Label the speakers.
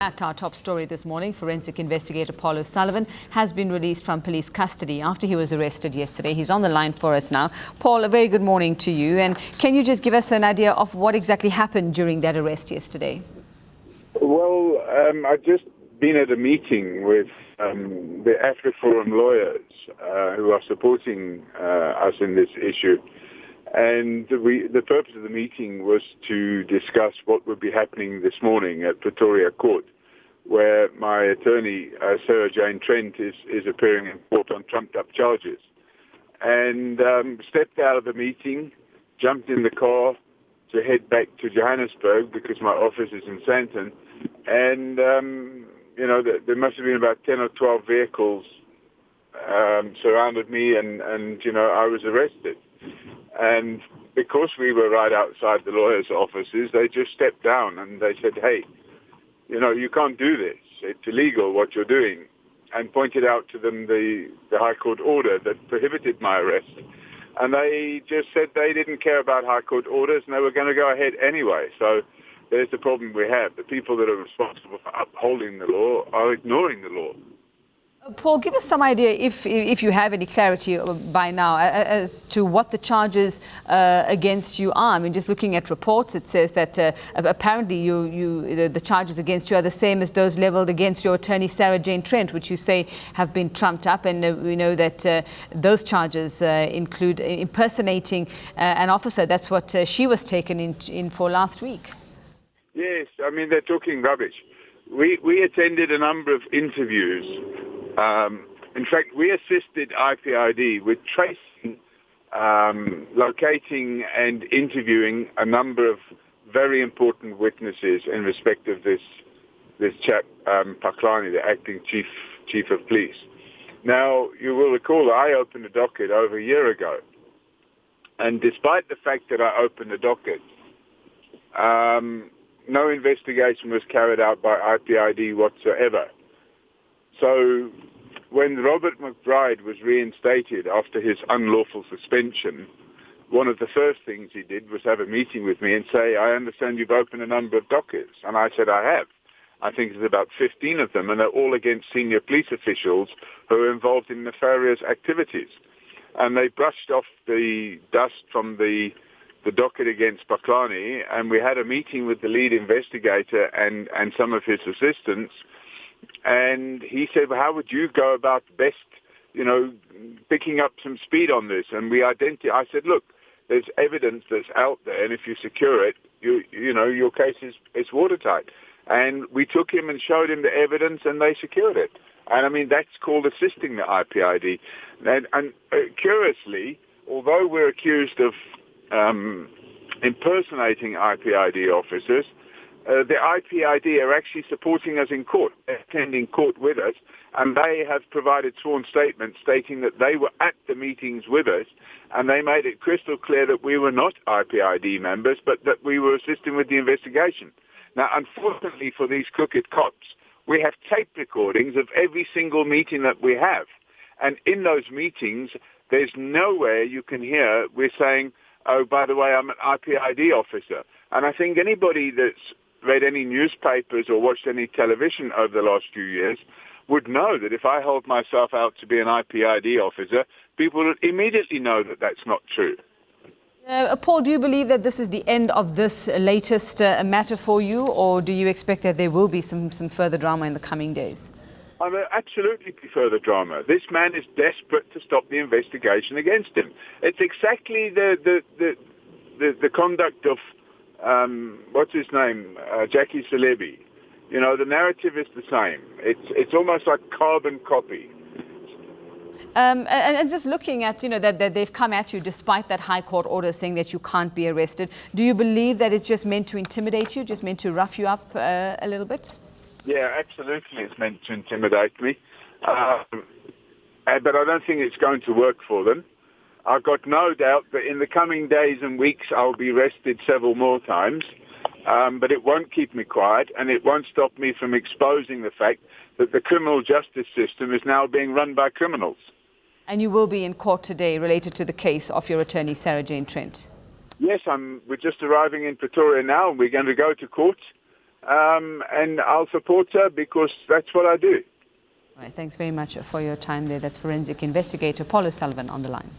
Speaker 1: At our top story this morning, forensic investigator Paul O'Sullivan has been released from police custody after he was arrested yesterday. He's on the line for us now. Paul, a very good morning to you. And can you just give us an idea of what exactly happened during that arrest yesterday?
Speaker 2: Well, I've just been at a meeting with the AfriForum lawyers who are supporting us in this issue. And the purpose of the meeting was to discuss what would be happening this morning at Pretoria Court, where my attorney, Sarah Jane Trent, is appearing in court on trumped-up charges. And stepped out of the meeting, jumped in the car to head back to Johannesburg because my office is in Sandton. And, there must have been about 10 or 12 vehicles surrounded me and I was arrested. And because we were right outside the lawyers' offices, they just stepped down and they said, hey, you can't do this. It's illegal what you're doing. And pointed out to them the High Court order that prohibited my arrest. And they just said they didn't care about High Court orders and they were going to go ahead anyway. So there's the problem we have. The people that are responsible for upholding the law are ignoring the law.
Speaker 1: Paul, give us some idea, if you have any clarity by now, as to what the charges against you are. I mean, just looking at reports, it says that apparently the charges against you are the same as those levelled against your attorney, Sarah Jane Trent, which you say have been trumped up. And we know that those charges include impersonating an officer. That's what she was taken in for last week. Yes,
Speaker 2: I mean, they're talking rubbish. We attended a number of interviews. In fact, we assisted IPID with tracing, locating and interviewing a number of very important witnesses in respect of this chap, Paklani, the acting chief of police. Now, you will recall I opened a docket over a year ago. And despite the fact that I opened a docket, no investigation was carried out by IPID whatsoever. So when Robert McBride was reinstated after his unlawful suspension, one of the first things he did was have a meeting with me and say, I understand you've opened a number of dockets. And I said, I have. I think there's about 15 of them, and they're all against senior police officials who are involved in nefarious activities. And they brushed off the dust from the docket against Paklani, and we had a meeting with the lead investigator and some of his assistants. And he said, well, how would you go about best, picking up some speed on this? And I said, look, there's evidence that's out there, and if you secure it, your case is watertight. And we took him and showed him the evidence, and they secured it. And I mean, that's called assisting the IPID. And curiously, although we're accused of impersonating IPID officers, the IPID are actually supporting us in court, attending court with us, and they have provided sworn statements stating that they were at the meetings with us, and they made it crystal clear that we were not IPID members, but that we were assisting with the investigation. Now, unfortunately for these crooked cops, we have tape recordings of every single meeting that we have. And in those meetings, there's nowhere you can hear we're saying, oh, by the way, I'm an IPID officer. And I think anybody that's read any newspapers or watched any television over the last few years would know that if I hold myself out to be an IPID officer, people would immediately know that that's not true.
Speaker 1: Paul, do you believe that this is the end of this latest matter for you, or do you expect that there will be some further drama in the coming days?
Speaker 2: I mean, absolutely further drama. This man is desperate to stop the investigation against him. It's exactly the conduct of what's his name, Jackie Celebi. The narrative is the same. It's almost like carbon copy.
Speaker 1: And just looking at, that they've come at you despite that High Court order saying that you can't be arrested, do you believe that it's just meant to intimidate you, just meant to rough you up a little bit?
Speaker 2: Yeah, absolutely. It's meant to intimidate me. But I don't think it's going to work for them. I've got no doubt that in the coming days and weeks I'll be arrested several more times, but it won't keep me quiet, and it won't stop me from exposing the fact that the criminal justice system is now being run by criminals.
Speaker 1: And you will be in court today related to the case of your attorney, Sarah Jane Trent?
Speaker 2: Yes, we're just arriving in Pretoria now, and we're going to go to court. and I'll support her because that's what I do.
Speaker 1: All right, thanks very much for your time there. That's forensic investigator Paul O'Sullivan on the line.